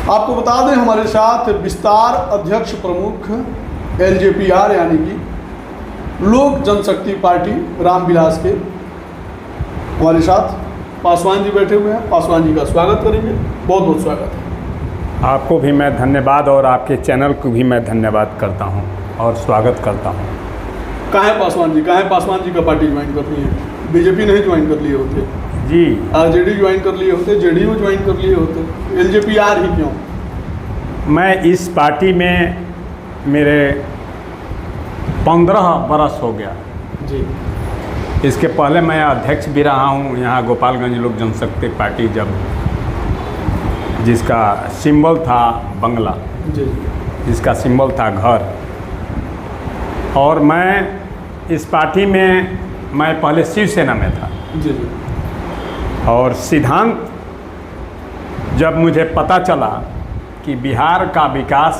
आपको बता दें हमारे साथ विस्तार अध्यक्ष प्रमुख LJPR यानी कि लोक जनशक्ति पार्टी रामविलास के हमारे साथ पासवान जी बैठे हुए हैं। पासवान जी का स्वागत करेंगे। बहुत बहुत स्वागत है। आपको भी मैं धन्यवाद और आपके चैनल को भी मैं धन्यवाद करता हूं और स्वागत करता हूं। कहाँ है पासवान जी? कहाँ है पासवान जी का पार्टी ज्वाइन कर लिए? बीजेपी नहीं ज्वाइन कर लिए होते जी, RJD ज्वाइन कर लिए होते, JDU ज्वाइन कर लिए होते, LJPR ही क्यों? मैं इस पार्टी में मेरे 15 बरस हो गया जी। इसके पहले मैं अध्यक्ष भी रहा हूं यहाँ गोपालगंज लोक जनशक्ति पार्टी, जब जिसका सिंबल था बंगला, जी जिसका सिंबल था घर। और मैं इस पार्टी में मैं पहले शिवसेना में था जी जी। और सिद्धांत जब मुझे पता चला कि बिहार का विकास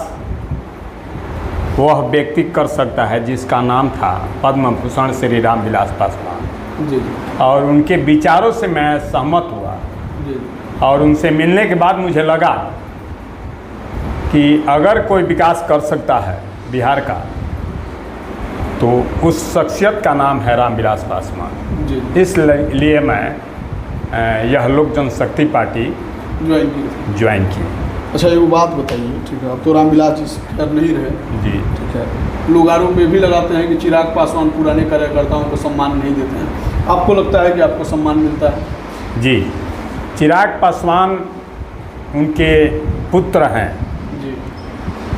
वह व्यक्ति कर सकता है जिसका नाम था पद्म भूषण श्री रामविलास पासवान जी और उनके विचारों से मैं सहमत हुआ जी। और उनसे मिलने के बाद मुझे लगा कि अगर कोई विकास कर सकता है बिहार का तो उस शख्सियत का नाम है रामविलास पासवान जी। इसलिए मैं यह लोक जनशक्ति पार्टी ज्वाइन की। अच्छा, एक बात बताइए, ठीक है, अब तो रामविलास जी कर नहीं रहे जी, ठीक है, लोग आरोप में भी लगाते हैं कि चिराग पासवान पुराने कार्यकर्ताओं को सम्मान नहीं देते हैं। आपको लगता है कि आपको सम्मान मिलता है? जी, चिराग पासवान उनके पुत्र हैं जी।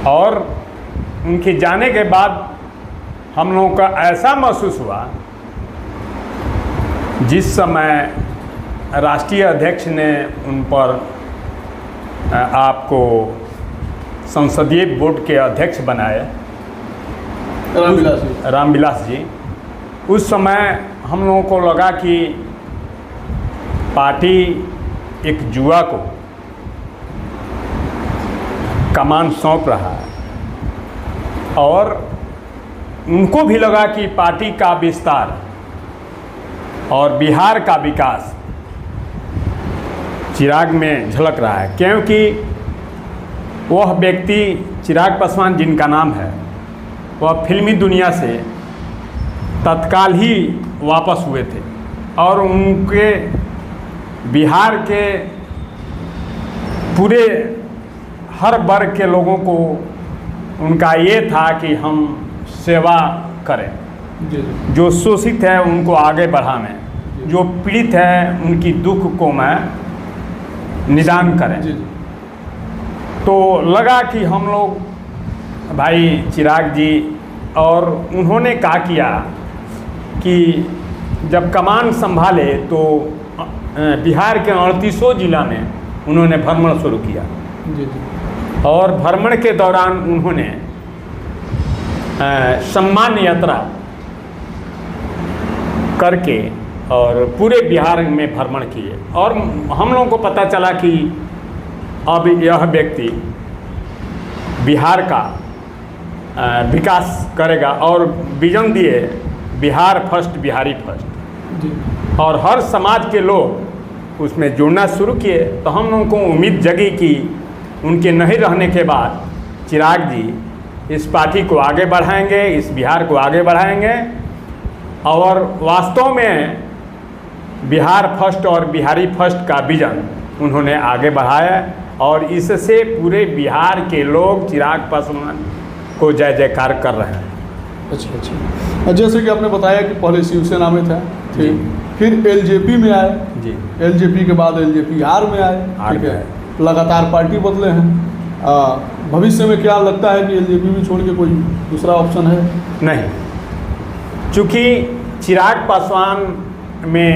और उनके जाने के बाद हम लोगों का ऐसा महसूस हुआ, जिस समय राष्ट्रीय अध्यक्ष ने उन पर आपको संसदीय बोर्ड के अध्यक्ष बनाए रामविलास जी, उस समय हम लोगों को लगा कि पार्टी एक जुआ को कमान सौंप रहा है और उनको भी लगा कि पार्टी का विस्तार और बिहार का विकास चिराग में झलक रहा है, क्योंकि वह व्यक्ति चिराग पासवान जिनका नाम है वह फिल्मी दुनिया से तत्काल ही वापस हुए थे और उनके बिहार के पूरे हर वर्ग के लोगों को उनका ये था कि हम सेवा करें, जो शोषित है उनको आगे बढ़ाने, जो पीड़ित है उनकी दुख को मैं निदान करें। तो लगा कि हम लोग भाई चिराग जी, और उन्होंने क्या किया कि जब कमान संभाले तो बिहार के 38 जिला में उन्होंने भ्रमण शुरू किया और भ्रमण के दौरान उन्होंने सम्मान यात्रा करके और पूरे बिहार में भ्रमण किए और हम लोगों को पता चला कि अब यह व्यक्ति बिहार का विकास करेगा और विजन दिए बिहार फर्स्ट, बिहारी फर्स्ट, और हर समाज के लोग उसमें जुड़ना शुरू किए। तो हम लोगों को उम्मीद जगी कि उनके नहीं रहने के बाद चिराग जी इस पार्टी को आगे बढ़ाएंगे, इस बिहार को आगे बढ़ाएंगे और वास्तव में बिहार फर्स्ट और बिहारी फर्स्ट का विजन उन्होंने आगे बढ़ाया और इससे पूरे बिहार के लोग चिराग पासवान को जय जयकार कर रहे हैं। अच्छा अच्छा, जैसे कि आपने बताया कि पहले शिवसेना में था, फिर LJP में आए जी, LJP के बाद LJPR में आए, ठीक है, लगातार पार्टी बदले हैं। भविष्य में क्या लगता है कि LJP में छोड़ के कोई दूसरा ऑप्शन है? नहीं, चूँकि चिराग पासवान में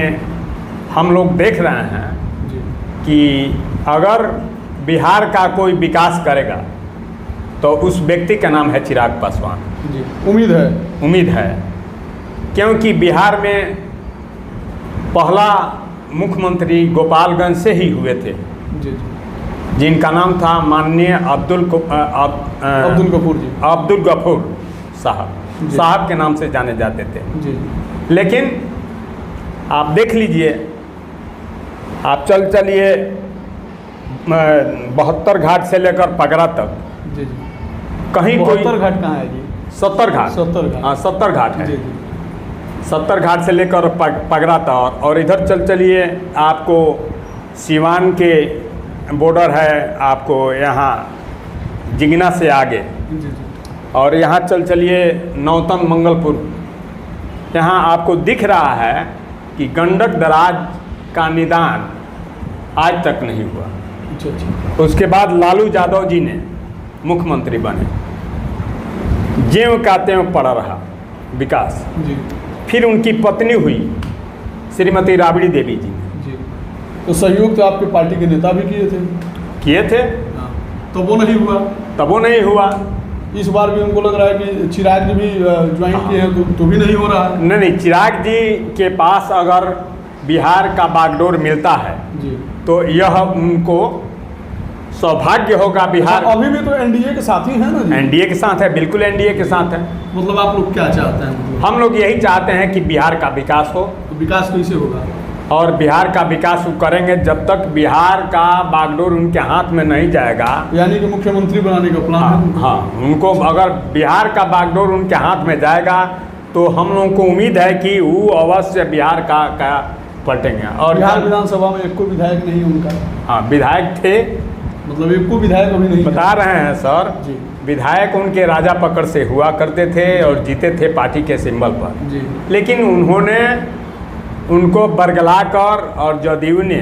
हम लोग देख रहे हैं जी। कि अगर बिहार का कोई विकास करेगा तो उस व्यक्ति का नाम है चिराग पासवान जी। उम्मीद है क्योंकि बिहार में पहला मुख्यमंत्री गोपालगंज से ही हुए थे जी जी, जिनका नाम था माननीय अब्दुल गफूर साहब के नाम से जाने जाते थे जी। लेकिन आप देख लीजिए, आप चलिए 72 घाट से लेकर पगरा तक जी जी। कहीं कोई 72 घाट कहाँ है जी? 70 घाट 70 घाट। हाँ 70 घाट है। जी जी। 70 घाट से लेकर पगरा तक, और इधर चलिए आपको सिवान के बॉर्डर है, आपको यहाँ जिगना से आगे, जी जी। और यहाँ चलिए नौतन मंगलपुर, यहाँ आपको दिख रहा है कि गंडक दराज का निदान आज तक नहीं हुआ। अच्छा अच्छा। उसके बाद लालू यादव जी ने मुख्यमंत्री बने, ज्यों का त्यों पड़ा रहा विकास। जी फिर उनकी पत्नी हुई श्रीमती राबड़ी देवी जी, जी। तो सहयोग तो आपके पार्टी के नेता भी किए थे? हाँ, तो वो नहीं हुआ? तब वो नहीं हुआ। इस बार भी उनको लग रहा है कि चिराग जी भी ज्वाइन किए हैं, तो भी नहीं हो रहा है। नहीं, चिराग जी के पास अगर बिहार का बागडोर मिलता है जी, तो यह उनको सौभाग्य होगा। बिहार अभी भी तो एनडीए के साथ ही है ना जी? एनडीए के साथ है, बिल्कुल एनडीए के साथ है। मतलब आप लोग क्या चाहते हैं? मतलब हम लोग यही चाहते हैं कि बिहार का विकास हो, तो विकास कैसे होगा? और बिहार का विकास वो करेंगे जब तक बिहार का बागडोर उनके हाथ में नहीं जाएगा। यानी कि मुख्यमंत्री बनाने का प्लान है? हाँ, उनको अगर बिहार का बागडोर उनके हाथ में जाएगा तो हम लोगों को उम्मीद है कि वो अवश्य बिहार का पलटेंगे। और बिहार विधानसभा में एक को विधायक नहीं उनका? हाँ, विधायक थे, मतलब एक को विधायक अभी नहीं बता रहे हैं सर जी। विधायक उनके राजा पकड़ से हुआ करते थे और जीते थे पार्टी के सिंबल पर जी। लेकिन उन्होंने उनको बरगला कर और जदयू ने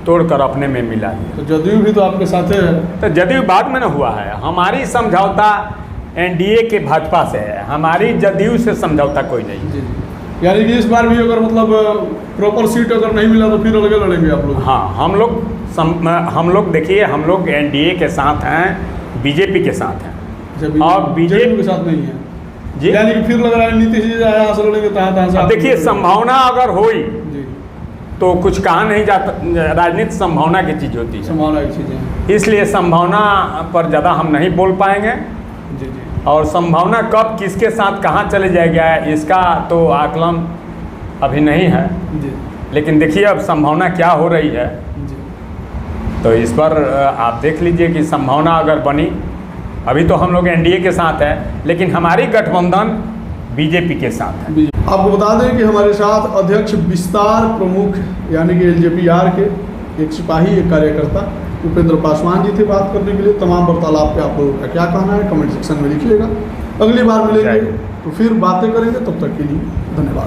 तोड़कर अपने में मिला दिया। तो जदयू भी तो आपके साथ है? तो जदयू बाद में न हुआ है, हमारी समझौता एनडीए के भाजपा से है, हमारी जदयू से समझौता कोई नहीं। जी जी। यानी कि इस बार भी अगर मतलब प्रॉपर सीट अगर नहीं मिला तो फिर अलग लड़ेंगे आप लोग? हाँ, हम लोग देखिए, हम लोग एनडीए के साथ हैं, बीजेपी के साथ हैं। और बीजेपी के साथ नहीं है जी। यानी कि फिर लग रहा है नीतीश जी यहाँ से लड़ेंगे तहाँ से। देखिए, संभावना अगर हुई जी तो कुछ कहा नहीं जाता, राजनीति संभावना की चीज़ होती है, संभावना की चीज़ें, इसलिए संभावना पर ज़्यादा हम नहीं बोल पाएंगे। जी जी। और संभावना कब किसके साथ कहाँ चले जाएगा इसका तो आकलन अभी नहीं है, जी लेकिन देखिए अब संभावना क्या हो रही है। जी। तो इस पर आप देख लीजिए कि संभावना अगर बनी, अभी तो हम लोग एनडीए के साथ है लेकिन हमारी गठबंधन बीजेपी के साथ है। आपको बता दें कि हमारे साथ अध्यक्ष विस्तार प्रमुख यानी कि एलजेपीआर के एक सिपाही, एक कार्यकर्ता उपेंद्र पासवान जी थे बात करने के लिए। तमाम वार्तालाप पे आप लोगों का क्या कहना है कमेंट सेक्शन में लिखिएगा। अगली बार मिलेंगे तो फिर बातें करेंगे, तब तक के लिए धन्यवाद।